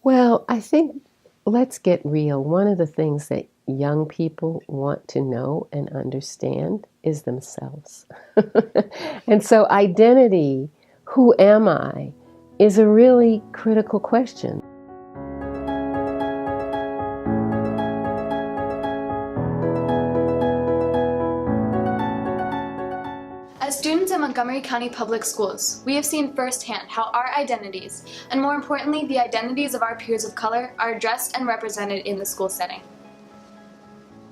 Well, I think let's get real. One of the things that young people want to know and understand is themselves. And so, identity, who am I, is a really critical question. As students in Montgomery County Public Schools, we have seen firsthand how our identities, and more importantly, the identities of our peers of color, are addressed and represented in the school setting.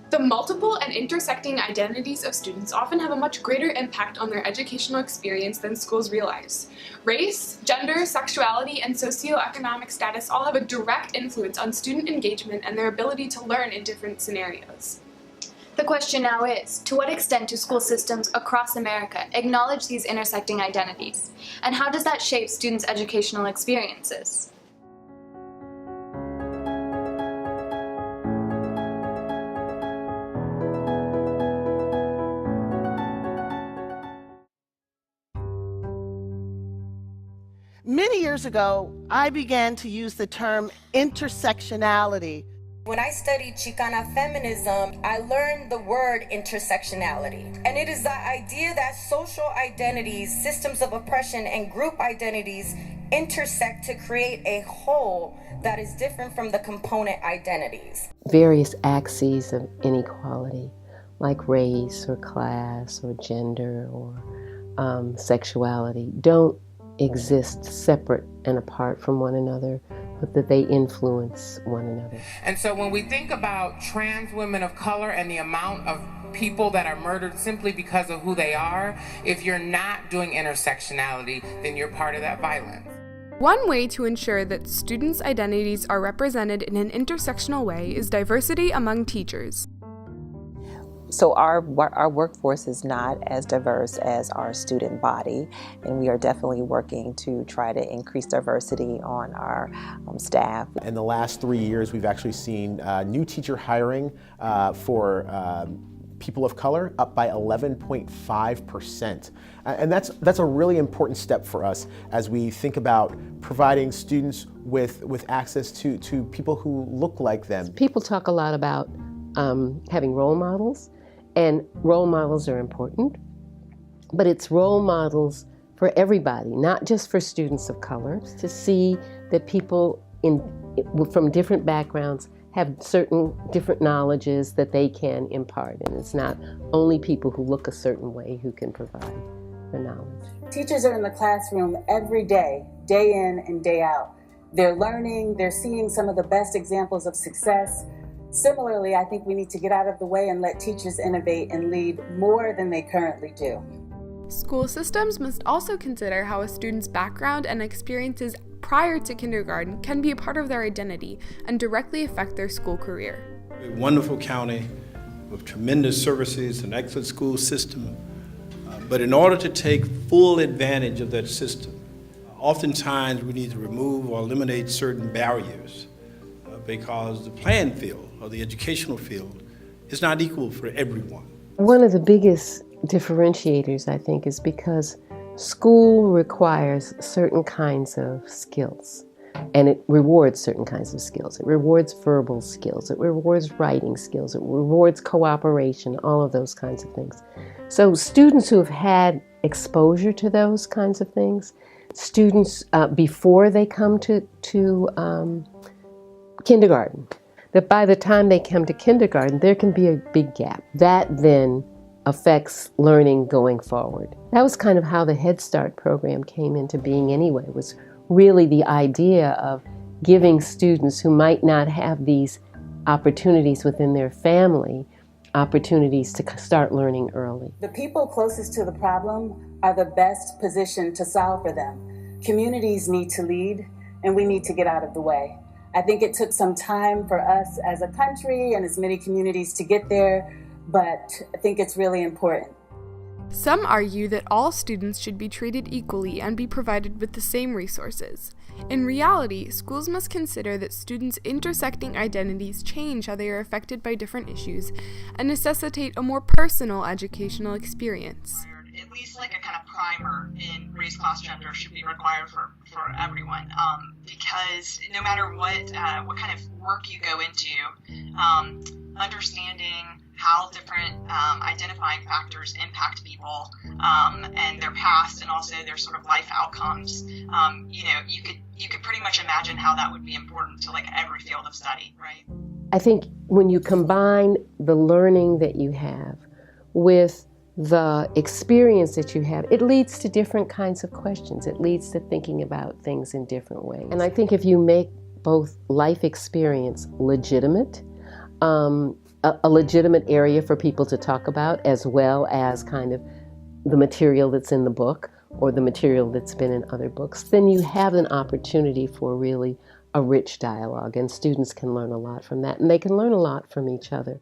The multiple and intersecting identities of students often have a much greater impact on their educational experience than schools realize. Race, gender, sexuality, and socioeconomic status all have a direct influence on student engagement and their ability to learn in different scenarios. The question now is, to what extent do school systems across America acknowledge these intersecting identities? And how does that shape students' educational experiences? Many years ago, I began to use the term intersectionality. When I studied Chicana feminism, I learned the word intersectionality. And it is the idea that social identities, systems of oppression, and group identities intersect to create a whole that is different from the component identities. Various axes of inequality, like race or class or gender or sexuality, don't exist separate and apart from one another, but that they influence one another. And so when we think about trans women of color and the amount of people that are murdered simply because of who they are, if you're not doing intersectionality, then you're part of that violence. One way to ensure that students' identities are represented in an intersectional way is diversity among teachers. So our workforce is not as diverse as our student body, and we are definitely working to try to increase diversity on our staff. In the last 3 years, we've actually seen new teacher hiring for people of color up by 11.5%. And that's a really important step for us as we think about providing students with access to people who look like them. People talk a lot about having role models, and role models are important, but it's role models for everybody, not just for students of color, to see that people from different backgrounds have certain different knowledges that they can impart, and it's not only people who look a certain way who can provide the knowledge. Teachers are in the classroom every day, day in and day out. They're learning, they're seeing some of the best examples of success. Similarly, I think we need to get out of the way and let teachers innovate and lead more than they currently do. School systems must also consider how a student's background and experiences prior to kindergarten can be a part of their identity and directly affect their school career. A wonderful county with tremendous services, an excellent school system, but in order to take full advantage of that system, oftentimes we need to remove or eliminate certain barriers because the playing field or the educational field is not equal for everyone. One of the biggest differentiators, I think, is because school requires certain kinds of skills, and it rewards certain kinds of skills. It rewards verbal skills, it rewards writing skills, it rewards cooperation, all of those kinds of things. So students who have had exposure to those kinds of things, students before they come to kindergarten, that by the time they come to kindergarten, there can be a big gap. That then affects learning going forward. That was kind of how the Head Start program came into being anyway, was really the idea of giving students who might not have these opportunities within their family, opportunities to start learning early. The people closest to the problem are the best positioned to solve for them. Communities need to lead, and we need to get out of the way. I think it took some time for us as a country and as many communities to get there, but I think it's really important. Some argue that all students should be treated equally and be provided with the same resources. In reality, schools must consider that students' intersecting identities change how they are affected by different issues and necessitate a more personal educational experience. At least like a kind of primer in race, class, gender should be required for everyone, because no matter what kind of work you go into, understanding how different identifying factors impact people and their past and also their sort of life outcomes, you could pretty much imagine how that would be important to like every field of study, right? I think when you combine the learning that you have with the experience that you have, it leads to different kinds of questions. It leads to thinking about things in different ways. And I think if you make both life experience legitimate, a legitimate area for people to talk about, as well as kind of the material that's in the book or the material that's been in other books, then you have an opportunity for really a rich dialogue, and students can learn a lot from that, and they can learn a lot from each other.